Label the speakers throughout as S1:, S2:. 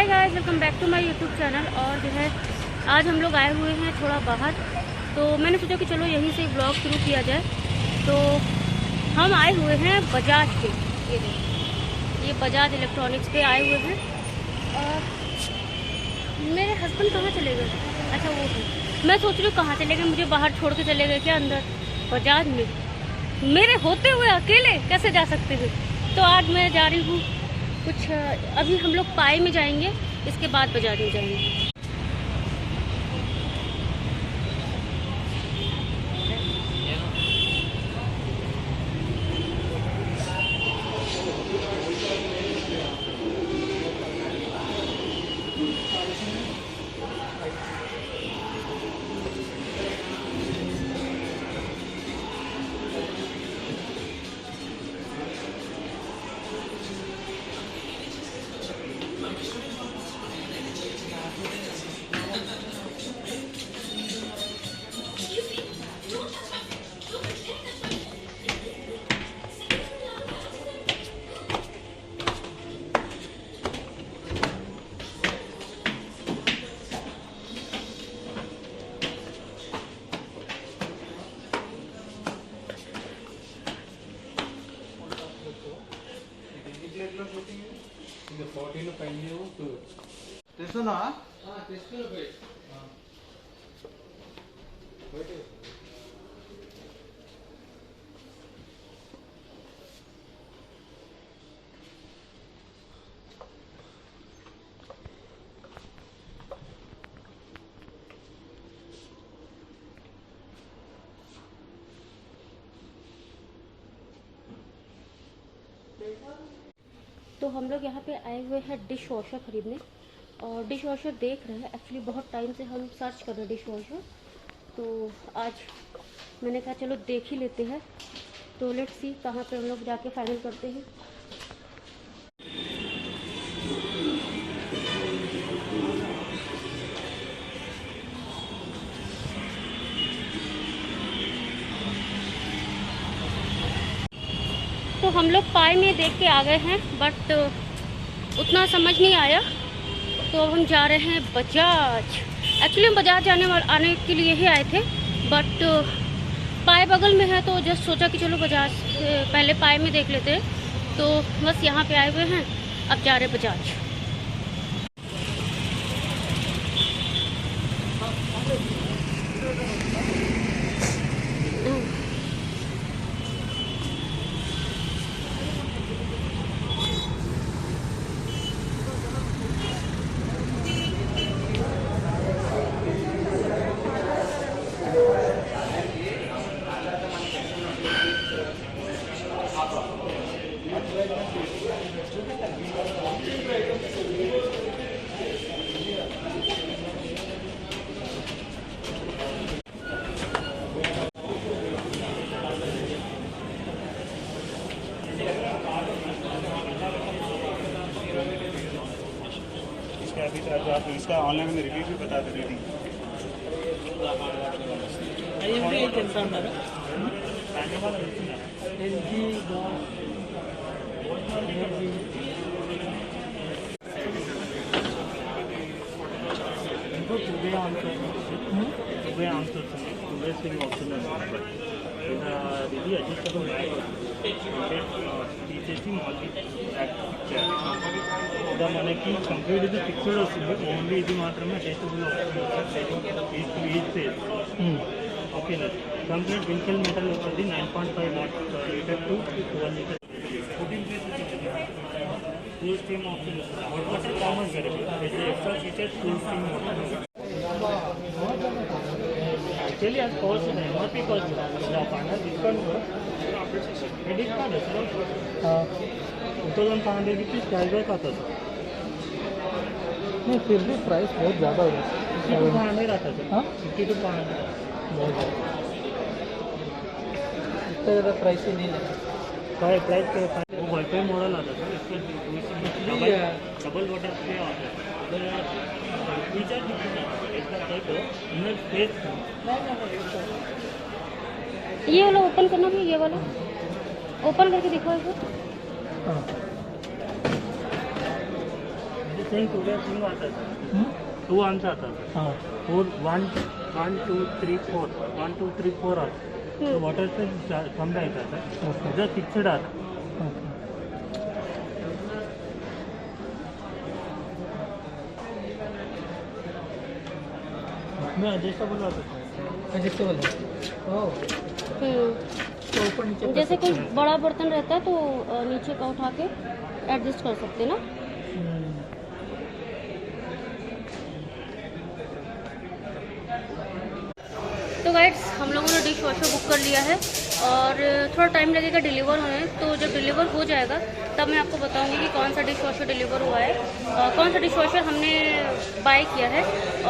S1: Hi guys, welcome back to my YouTube channel. और जो है आज हम लोग आए हुए हैं थोड़ा बाहर, तो मैंने सोचा कि चलो यहीं से ब्लॉग शुरू किया जाए। तो हम आए हुए हैं बजाज पे, ये बजाज इलेक्ट्रॉनिक्स पे आए हुए हैं। और मेरे हस्बैंड कहाँ चले गए? अच्छा वो है, मैं सोच रही हूँ कहाँ चले गए, मुझे बाहर छोड़ के चले गए क्या अंदर बजाज में? मेरे होते हुए अकेले कैसे जा सकते हैं? तो आज मैं जा रही हूँ कुछ, अभी हम लोग पाई में जाएंगे, इसके बाद बाजार में जाएंगे। तो हम लोग यहाँ पे आए हुए हैं डिश वॉशर खरीदने, और डिश वॉशर देख रहे हैं। एक्चुअली बहुत टाइम से हम सर्च कर रहे हैं डिश वॉशर, तो आज मैंने कहा चलो देख ही लेते हैं। तो लेट्स सी कहाँ पे हम लोग जाके फाइनल करते हैं। तो हम लोग पाई में देख के आ गए हैं, बट उतना समझ नहीं आया, तो अब हम जा रहे हैं बजाज। एक्चुअली हम बजाज आने के लिए ही आए थे, बट पाई बगल में है, तो जस्ट सोचा कि चलो बजाज पहले पाई में देख लेते हैं। तो बस यहाँ पे आए हुए हैं, अब जा रहे हैं बजाज।
S2: अभी तो आप इसका ऑनलाइन में रिव्यू भी बता दे रही మనకి కంప్లీట్ ఇది ఫిక్స్డ్ వస్తుంది. ఓన్లీ ఇది మాత్రమే టెస్టబుల్ వస్తుంది. ఓకేనా? కంప్లీట్ వింకల్ మెటల్ వస్తుంది. 9.5 litre to 1 litre 14 to steam option hot water common करेंगे. Extra feature to steam water actually आज कॉस्ट है, MRP कॉस्ट है. डिस्काउंट डिस्काउंट है 2500 रुपीज़ कैशबैक आता था.
S3: नहीं, फिर भी प्राइस बहुत ज़्यादा हो गया.
S2: 5200 आता था. हाँ 5200
S3: बहुत ज़्यादा, इतना ज़्यादा प्राइस ही नहीं लगा.
S2: प्राइस वो वाईफाई मॉडल आता था. इसका डबल वाटर पे आता है. फीचर
S1: ये वाला ओपन करना भी, ये वाला ओपन करके दिखाओ इसको.
S2: नाही टू आता सर, टू आमचा आता सर.
S3: हां
S2: 4 1 1 2 3 4 1 2 3 4 आता वॉटरचं कमी आहे का सर.
S3: ओके
S2: जर फिक्स्ड आता
S3: ओके.
S2: मी adjustable होता सर.
S3: एडजस्टेबल है. ओह तो ऊपर नीचे कर
S1: जैसे
S3: सकते
S1: कोई बड़ा बर्तन रहता है तो नीचे का उठा के एडजस्ट कर सकते हैं ना.
S3: हैं.
S1: तो गाइड्स हम लोगों ने डिश वॉशर बुक कर लिया है और थोड़ा टाइम लगेगा डिलीवर होने. तो जब डिलीवर हो जाएगा तब मैं आपको बताऊंगी कि कौन सा डिश वॉशर डिलीवर हुआ है, कौन सा डिश वॉशर हमने बाय किया है.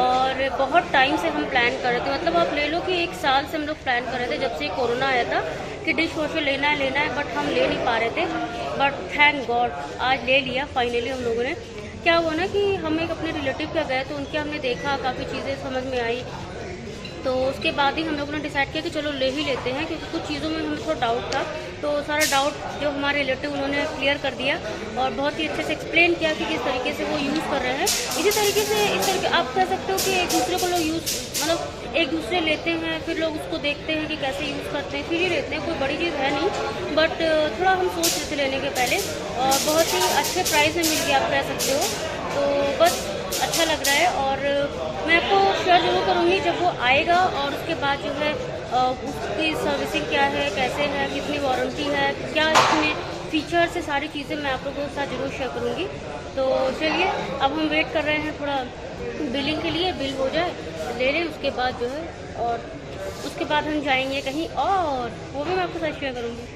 S1: और बहुत टाइम से हम प्लान कर रहे थे, मतलब आप ले लो कि 1 साल से हम लोग प्लान कर रहे थे जब से कोरोना आया था कि डिश वॉशर लेना है, बट हम ले नहीं पा रहे थे. बट थैंक गॉड आज ले लिया फाइनली हम लोगों ने. क्या हुआ ना कि हम एक अपने रिलेटिव के गए तो उनके हमने देखा, काफ़ी चीज़ें समझ में आई. तो उसके बाद ही हम लोगों ने डिसाइड किया कि चलो ले ही लेते हैं, क्योंकि कुछ चीज़ों में हमें थोड़ा डाउट था. तो सारा डाउट जो हमारे रिलेटिव उन्होंने क्लियर कर दिया और बहुत ही अच्छे से एक्सप्लेन किया कि किस तरीके से वो यूज़ कर रहे हैं. इसी तरीके से इस तरीके आप कह सकते हो कि एक दूसरे को लोग यूज़ मतलब एक दूसरे लेते हैं, फिर लोग उसको देखते हैं कि कैसे यूज़ करते हैं, फिर ही लेते हैं. कोई बड़ी चीज़ है नहीं, बट थोड़ा हम सोच रहे थे लेने के पहले और बहुत ही अच्छे प्राइस में मिल गया आप कह सकते हो. तो बस अच्छा लग रहा है और मैं आपको शेयर जरूर करूँगी जब वो आएगा. और उसके बाद जो है उसकी सर्विसिंग क्या है, कैसे है, कितनी वारंटी है, क्या इसमें फीचर्स से सारी चीज़ें मैं आप लोगों के साथ ज़रूर शेयर करूँगी. तो चलिए अब हम वेट कर रहे हैं थोड़ा बिलिंग के लिए, बिल हो जाए ले लें उसके बाद जो है, और उसके बाद हम जाएंगे कहीं और वो भी मैं आपके साथ शेयर करूँगी.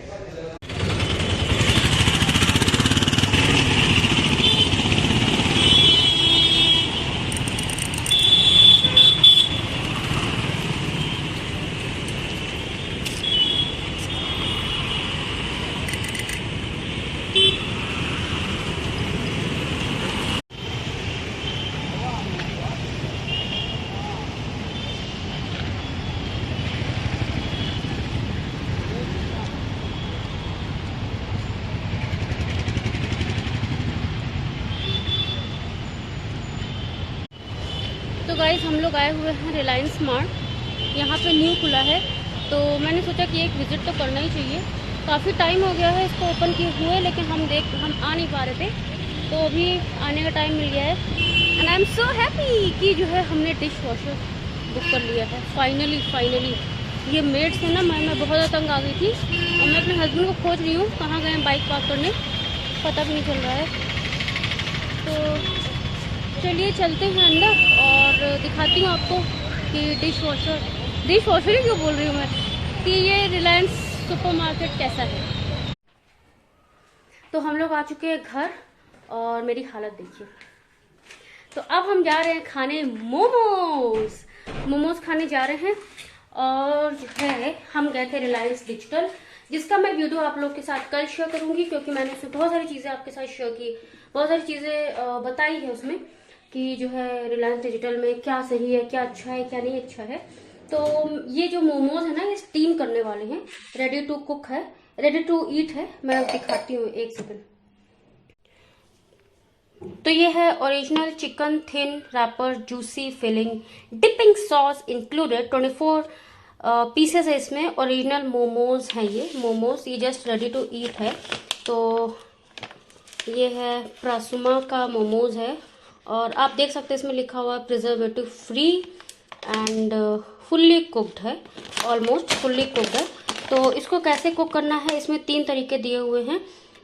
S1: तो गाइस हम लोग आए हुए हैं रिलायंस मार्ट. यहाँ पे न्यू खुला है तो मैंने सोचा कि एक विज़िट तो करना ही चाहिए. काफ़ी टाइम हो गया है इसको ओपन किए हुए, लेकिन हम आ नहीं पा रहे थे, तो अभी आने का टाइम मिल गया है. And I am so happy कि जो है हमने डिश वॉशर बुक कर लिया है फाइनली. ये मेड से ना मैं बहुत ज़्यादा तंग आ गई थी और मैं अपने हस्बैंड को खोज रही हूँ कहाँ गए बाइक पार्क करने, पता भी नहीं चल रहा है. तो चलिए चलते हैं अंदर और दिखाती हूँ आपको कि डिश वॉशर ही क्यों बोल रही हूँ मैं, कि ये रिलायंस सुपरमार्केट कैसा है. तो हम लोग आ चुके हैं घर और मेरी हालत देखिए. तो अब हम जा रहे हैं खाने मोमोज खाने जा रहे हैं. और जो है हम गए थे रिलायंस डिजिटल, जिसका मैं वीडियो आप लोग के साथ कल शेयर करूंगी, क्योंकि मैंने उसमें बहुत सारी चीज़ें आपके साथ शेयर की, बहुत सारी चीज़ें बताई है उसमें कि जो है रिलायंस डिजिटल में क्या सही है, क्या अच्छा है, क्या नहीं अच्छा है. तो ये जो मोमोज है ना ये स्टीम करने वाले हैं, रेडी टू कुक है, रेडी टू ईट है. मैं दिखाती हूँ एक सेकंड. तो ये है original chicken thin wrapper, juicy filling, dipping sauce included, 24 pieces है इसमें. ओरिजिनल मोमोज हैं ये मोमोज, ये जस्ट रेडी टू ईट है. तो ये है प्रासुमा का मोमोज है और आप देख सकते हैं इसमें लिखा हुआ है preservative free and fully cooked है, ऑलमोस्ट फुल्ली कुक्ड है. तो इसको कैसे कुक करना है, इसमें 3 तरीके दिए हुए हैं,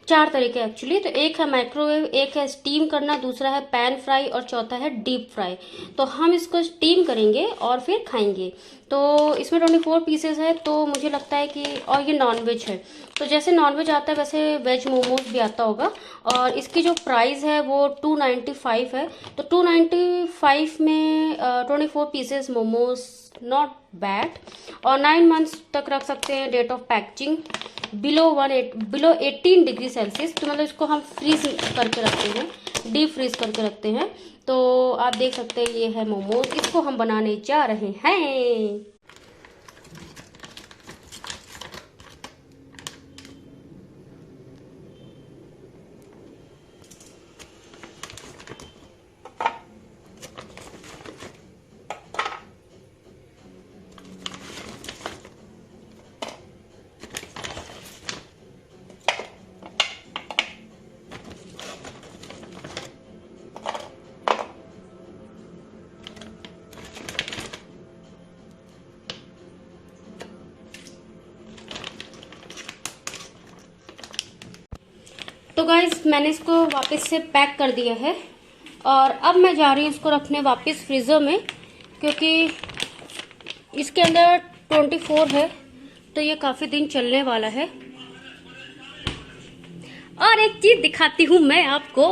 S1: 4 तरीके एक्चुअली. तो एक है माइक्रोवेव, एक है स्टीम करना, दूसरा है पैन फ्राई और चौथा है डीप फ्राई. तो हम इसको स्टीम करेंगे और फिर खाएंगे. तो इसमें 24 पीसेस है, तो मुझे लगता है कि, और ये नॉनवेज है, तो जैसे नॉनवेज आता है वैसे वेज मोमोज भी आता होगा. और इसकी जो प्राइस है वो 295 है. तो 295 में 24 पीसेस मोमोज नॉट बैड. और 9 मंथ्स तक रख सकते हैं. Date of packaging below 18 degree Celsius. तो मतलब इसको हम फ्रीज करके रखते हैं, डीप फ्रीज करके रखते हैं. तो आप देख सकते हैं ये है मोमोज, इसको हम बनाने जा रहे हैं. तो गाइस मैंने इसको वापस से पैक कर दिया है और अब मैं जा रही हूँ इसको रखने वापस फ्रीज़र में, क्योंकि इसके अंदर 24 है तो ये काफ़ी दिन चलने वाला है। और एक चीज़ दिखाती हूँ मैं आपको,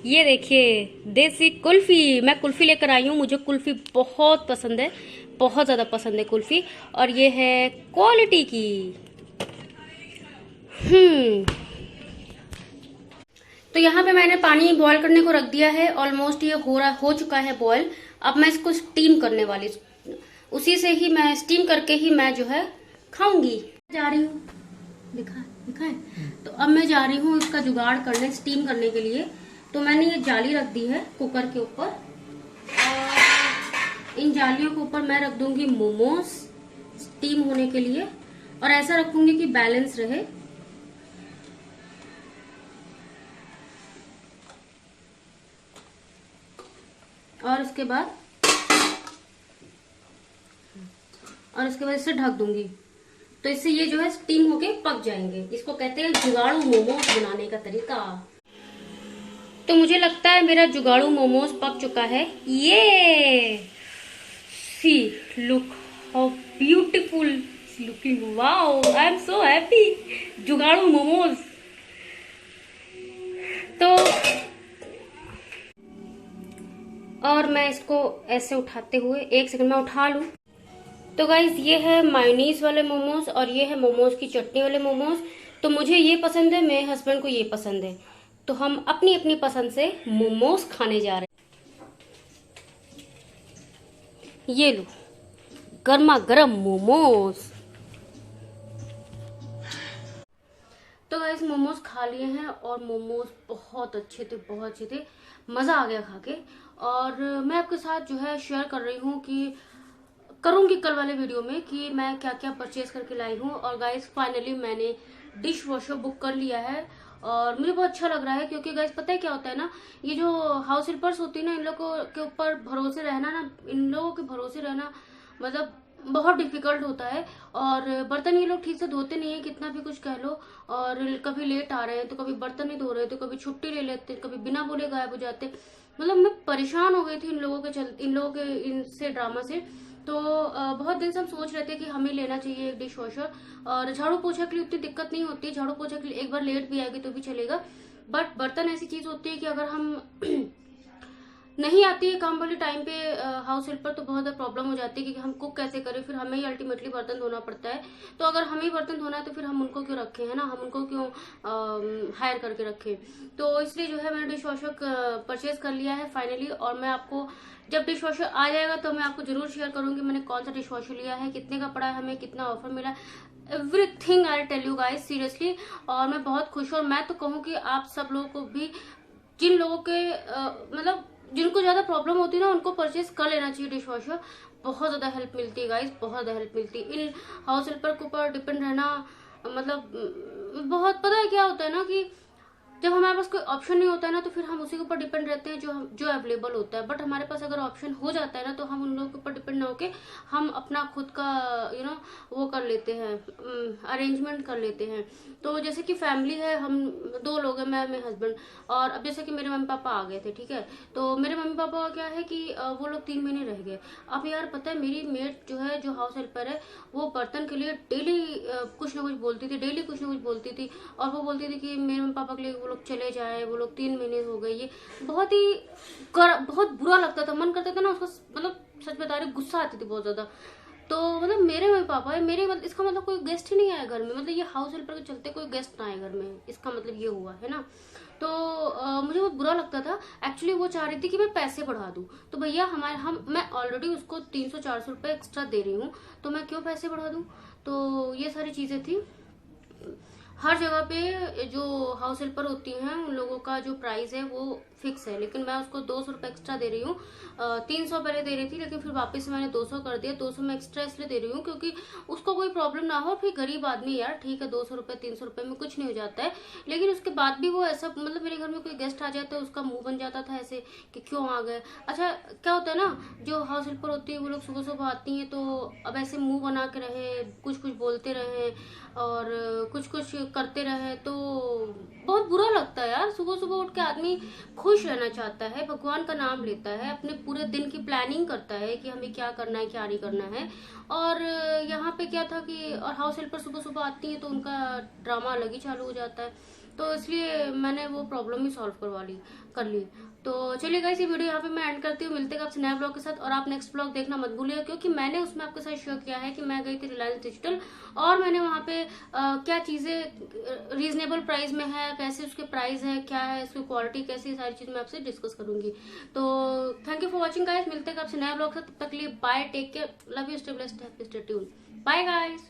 S1: ये देखिए देसी कुल्फ़ी। मैं कुल्फ़ी लेकर आई हूँ, मुझे कुल्फ़ी बहुत पसंद है, बहुत ज़्यादा पसंद है कुल्फ़ी। और ये है क्वालिटी की। तो यहाँ पे मैंने पानी बॉईल करने को रख दिया है। ऑलमोस्ट ये हो चुका है बॉईल। अब मैं इसको स्टीम करने वाली, उसी से ही मैं स्टीम करके ही मैं जो है खाऊंगी। जा रही हूँ, दिखा है। तो अब मैं जा रही हूँ इसका जुगाड़ करने, स्टीम करने के लिए। तो मैंने ये जाली रख दी है कुकर के ऊपर और इन जालियों के ऊपर मैं रख दूंगी मोमोज स्टीम होने के लिए। और ऐसा रखूंगी कि बैलेंस रहे। और इसके बाद इसे ढक दूंगी, तो इससे ये जो है स्टीम होके पक जाएंगे। इसको कहते हैं जुगाड़ू मोमोज बनाने का तरीका। तो मुझे लगता है मेरा जुगाड़ू मोमोज पक चुका है। ये see look how beautiful looking, wow I am so happy. जुगाड़ू मोमोज। तो और मैं इसको ऐसे उठाते हुए, एक सेकंड में उठा लूं। तो गाइज ये है मायोनीज वाले मोमोज और ये है मोमोज की चटनी वाले मोमोज। तो मुझे ये पसंद है, मेरे हस्बैंड को ये पसंद है, तो हम अपनी अपनी पसंद से मोमोज खाने जा रहे हैं। ये लो गर्मा गर्म मोमोज। तो गाइस मोमोज खा लिए हैं और मोमोज बहुत अच्छे थे, बहुत अच्छे थे, मजा आ गया खा के। और मैं आपके साथ जो है शेयर कर रही हूँ कि करूंगी कल वाले वीडियो में कि मैं क्या क्या परचेज करके लाई हूँ। और गाइस फाइनली मैंने डिश वॉशर बुक कर लिया है और मुझे बहुत अच्छा लग रहा है, क्योंकि गाइस पता है क्या होता है ना, ये जो हाउस हेल्पर्स होती है ना, इन लोगों के ऊपर भरोसे रहना ना, इन लोगों के भरोसे रहना मतलब बहुत डिफिकल्ट होता है। और बर्तन ये लोग ठीक से धोते नहीं है, कितना भी कुछ कह लो। और कभी लेट आ रहे हैं तो कभी बर्तन नहीं धो रहे, तो कभी छुट्टी ले लेते, कभी बिना बोले गायब हो जाते। मतलब मैं परेशान हो गई थी इन लोगों के इनसे ड्रामा से। तो बहुत दिन से हम सोच रहे थे कि हमें लेना चाहिए एक डिश वॉशर। और झाड़ू पोछा के लिए उतनी दिक्कत नहीं होती, झाड़ू पोछा के लिए एक बार लेट भी आएगी तो भी चलेगा। बट बर्तन ऐसी चीज होती है कि अगर हम नहीं आती है काम वाली टाइम पे हाउस हेल्पर, तो बहुत ज्यादा प्रॉब्लम हो जाती है कि हम कुक कैसे करें, फिर हमें ही अल्टीमेटली बर्तन धोना पड़ता है। तो अगर हमें ही बर्तन धोना है तो फिर हम उनको क्यों रखें, है ना, हम उनको क्यों हायर करके रखें। तो इसलिए जो है मैंने डिश वॉशर परचेज कर लिया है फाइनली। और मैं आपको जब डिश वॉशर आ जाएगा तो मैं आपको जरूर शेयर करूंगी मैंने कौन सा डिश वॉशर लिया है, कितने का पड़ा है, हमें कितना ऑफर मिला, everything I tell you guys seriously. और मैं बहुत खुश हूँ। और मैं तो कहूँ कि आप सब लोगों को भी, जिन लोगों के मतलब जिनको ज्यादा प्रॉब्लम होती है ना, उनको परचेज कर लेना चाहिए डिश वॉशर। बहुत ज्यादा हेल्प मिलती है गाइस, बहुत ज्यादा हेल्प मिलती है। इन हाउस हेल्पर के ऊपर डिपेंड रहना मतलब बहुत, पता है क्या होता है ना कि जब हमारे पास कोई ऑप्शन नहीं होता है ना, तो फिर हम उसी के ऊपर डिपेंड रहते हैं जो अवेलेबल होता है। बट हमारे पास अगर ऑप्शन हो जाता है ना, तो हम उन लोगों के ऊपर डिपेंड ना होके हम अपना खुद का वो कर लेते हैं, अरेंजमेंट कर लेते हैं। तो जैसे कि फैमिली है, हम 2 लोग हैं, मैं मेरे हस्बैंड। और अब जैसे कि मेरे मम्मी पापा आ गए थे, ठीक है, तो मेरे मम्मी पापा का क्या है कि वो लोग 3 महीने रह गए। अब यार पता है मेरी मेड जो है, जो हाउस हेल्पर है, वो बर्तन के लिए डेली कुछ ना कुछ बोलती थी, डेली कुछ ना कुछ बोलती थी। और वो बोलती थी कि मेरे मम्मी पापा के लिए वो लोग चले जाए, वो लोग 3 महीने हो गए। ये बहुत बुरा लगता था, मन करता था ना उसका, मतलब सच बता रही, गुस्सा आती थी बहुत ज्यादा। तो मतलब मेरे मम्मी पापा है, मेरे मतलब इसका मतलब कोई गेस्ट ही नहीं आया घर में, मतलब ये हाउस हेल्पर के चलते कोई गेस्ट ना आए घर में, इसका मतलब ये हुआ है ना। तो मुझे बहुत बुरा लगता था। एक्चुअली वो चाह रही थी कि मैं पैसे बढ़ा दूं, तो भैया मैं ऑलरेडी उसको 300-400 रुपए एक्स्ट्रा दे रही हूँ, तो मैं क्यों पैसे बढ़ा दूं। तो ये सारी चीजें थी। हर जगह पे जो हाउस हेल्पर होती हैं उन लोगों का जो प्राइस है वो फिक्स है, लेकिन मैं उसको 200 रुपए एक्स्ट्रा दे रही हूँ। 300 पहले दे रही थी, लेकिन फिर वापस मैंने 200 कर दिया। 200 मैं एक्स्ट्रा इसलिए दे रही हूँ क्योंकि उसको कोई प्रॉब्लम ना हो। फिर गरीब आदमी यार, ठीक है 200 रुपए 300 रुपए में कुछ नहीं हो जाता है, लेकिन उसके बाद भी वो ऐसा, मतलब मेरे घर में कोई गेस्ट आ जाता है उसका मुंह बन जाता था ऐसे कि क्यों आ गए। अच्छा क्या होता है ना, जो हाउस हेल्पर होती है वो लोग सुबह सुबह आती है, तो अब ऐसे मुंह बना के रहे, कुछ कुछ बोलते रहे और कुछ कुछ करते रहे, तो बहुत बुरा लगता है यार। सुबह सुबह उठ के आदमी खुश रहना चाहता है, भगवान का नाम लेता है, अपने पूरे दिन की प्लानिंग करता है कि हमें क्या करना है क्या नहीं करना है। और यहाँ पे क्या था कि और हाउस हेल्पर सुबह सुबह आती है तो उनका ड्रामा अलग ही चालू हो जाता है। तो इसलिए मैंने वो प्रॉब्लम ही सॉल्व कर ली। तो चलिए गाइस, ये वीडियो यहाँ पे मैं एंड करती हूँ। मिलते हैं आपसे नए ब्लॉग के साथ, और आप नेक्स्ट ब्लॉग देखना मत भूलिएगा, क्योंकि मैंने उसमें आपके साथ शेयर किया है कि मैं गई थी रिलायंस डिजिटल और मैंने वहाँ पे क्या चीज़ें रीजनेबल प्राइस में है, कैसे उसके प्राइस है, क्या है उसकी क्वालिटी कैसी है, सारी चीज़ मैं आपसे डिस्कस करूंगी। तो thank you for watching guys, मिलते हैं आपसे नए ब्लॉग के साथ। तब तक के लिए bye, take care, love you, stay blessed, happy, stay tuned, bye guys.